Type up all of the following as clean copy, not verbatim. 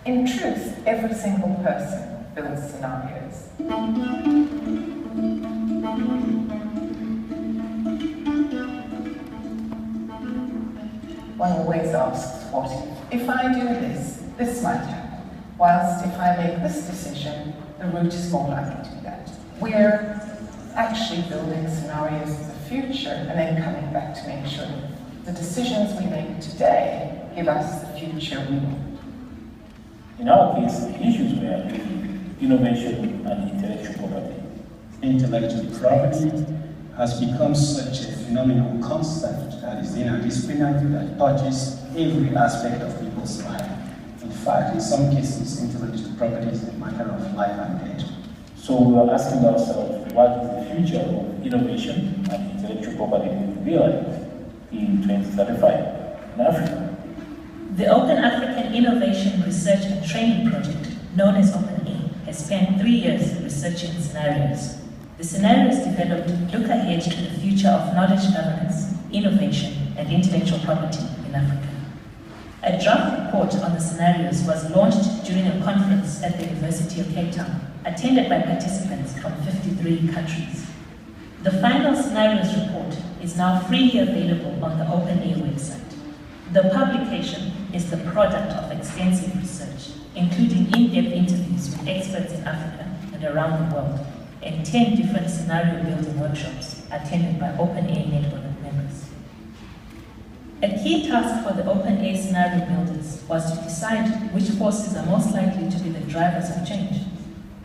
In truth, every single person builds scenarios. One always asks, what if I do this, this might happen, whilst if I make this decision, the route is more likely to be that. We're actually building scenarios of the future and then coming back to make sure that the decisions we make today give us the future we want. In our case, the issues were innovation and intellectual property. Intellectual property has become such a phenomenal concept that is interdisciplinary, that touches every aspect of people's life. In fact, in some cases, intellectual property is a matter of life and death. So we are asking ourselves, what is the future of innovation and intellectual property will be like in 2035 in Africa? The Open African Innovation Research and Training Project, known as OpenA, has spent 3 years researching scenarios. The scenarios developed look ahead to the future of knowledge governance, innovation, and intellectual property in Africa. A draft report on the scenarios was launched during a conference at the University of Cape Town, attended by participants from 53 countries. The final scenarios report is now freely available on the OpenA website. The publication is the product of extensive research, including in-depth interviews with experts in Africa and around the world, and 10 different scenario building workshops attended by OpenA network members. A key task for the OpenA scenario builders was to decide which forces are most likely to be the drivers of change,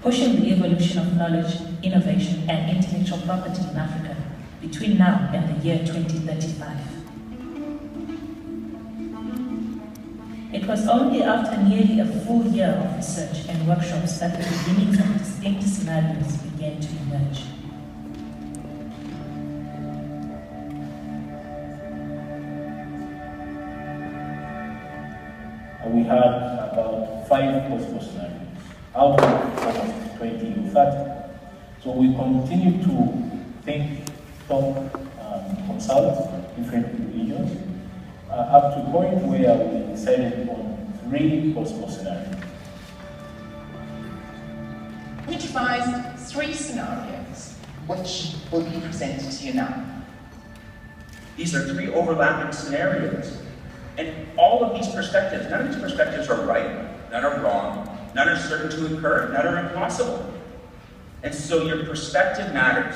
pushing the evolution of knowledge, innovation, and intellectual property in Africa between now and the year 2035. It was only after nearly a full year of research and workshops that the beginnings of distinct scenarios began to emerge. We had about 5 possible scenarios out of almost 20 or 30. So we continue to think, talk, consult different regions, up to the point where we decided on 3 possible scenarios. We devised 3 scenarios, which will be presented to you now. These are 3 overlapping scenarios. And all of these perspectives, none of these perspectives are right, none are wrong, none are certain to occur, none are impossible. And so your perspective matters.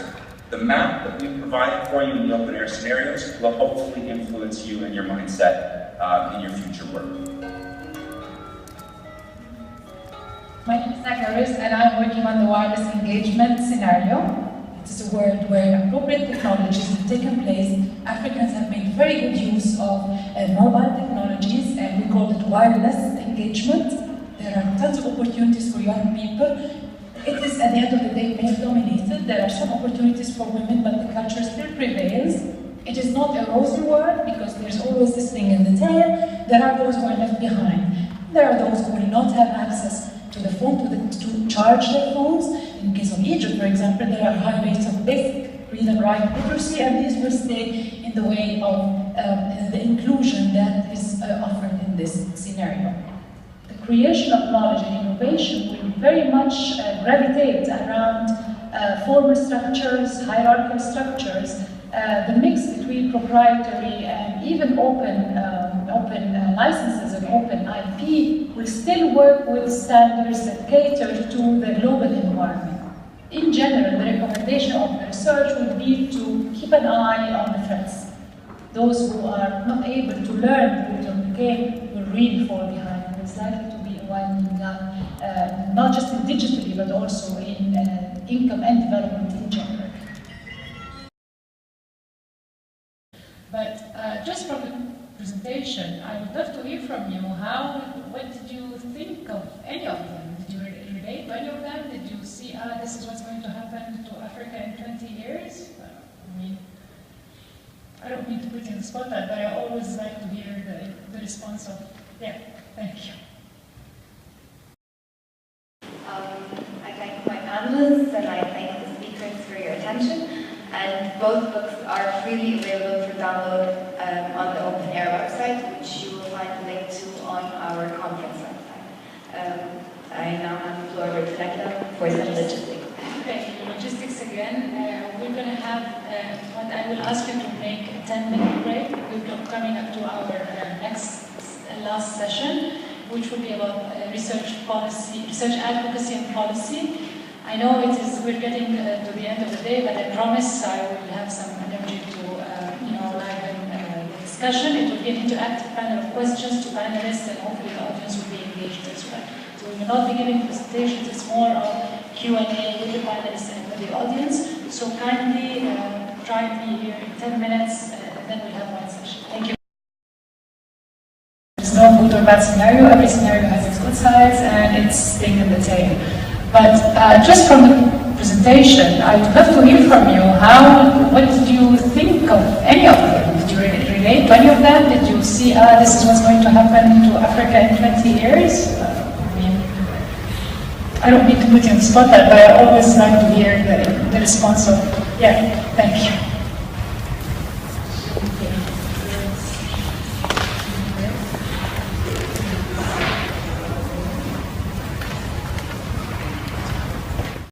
The map that we provided for you in the open air scenarios will hopefully influence you and your mindset in your future work. My name is Nagaris, and I'm working on the wireless engagement scenario. It is a world where appropriate technologies have taken place. Africans have made very good use of mobile technologies, and we call it wireless engagement. There are tons of opportunities for young people. It is, at the end of the day, male-dominated. There are some opportunities for women, but the culture still prevails. It is not a rosy world, because there's always this thing in the tail. There are those who are left behind. There are those who will not have access to the phone, to charge their phones. In the case of Egypt, for example, there are high rates of basic read and write literacy, and these will stay in the way of the inclusion that is offered in this scenario. The creation of knowledge and innovation will very much gravitate around formal structures, hierarchical structures. The mix between proprietary and even open licenses and open IP will still work with standards that cater to the global environment. In general, the recommendation of the research would be to keep an eye on the threats. Those who are not able to learn the rules of the game will really fall behind, and it's likely to be a winding down, not just in digitally, but also in income and development in general. But just from the presentation, I would love to hear from you. What did you think of any of them? Did you relate to any of them? Did you see, this is what's going to happen to Africa in 20 years? I mean, I don't mean to put you in the spotlight, but I always like to hear the response of, yeah, thank you. I thank my panelists and I thank the speakers for your attention. And both books are freely available for download on the Open A.I.R website, which you will find a link to on our executive for some logistics. Okay, logistics again. We're going to have, I will ask you to make a 10-minute break. We're coming up to our last session, which will be about research policy, research advocacy and policy. I know we're getting to the end of the day, but I promise I will have some energy to, liven the discussion. It will be an interactive panel of questions to panelists, and hopefully the audience will be engaged as well. So we will not be giving presentations, it's more of Q&A with the panelists and with the audience. So kindly try to be here in 10 minutes, and then we'll have one session. Thank you. There's no good or bad scenario. Every scenario has its good sides and its sting in the tail. But just from the presentation, I would love to hear from you. What did you think of any of them? Did you relate to any of them? Did you see, this is what's going to happen to Africa in 20 years? I don't mean to put you on the spotlight, but I always like to hear the response of, yeah, thank you.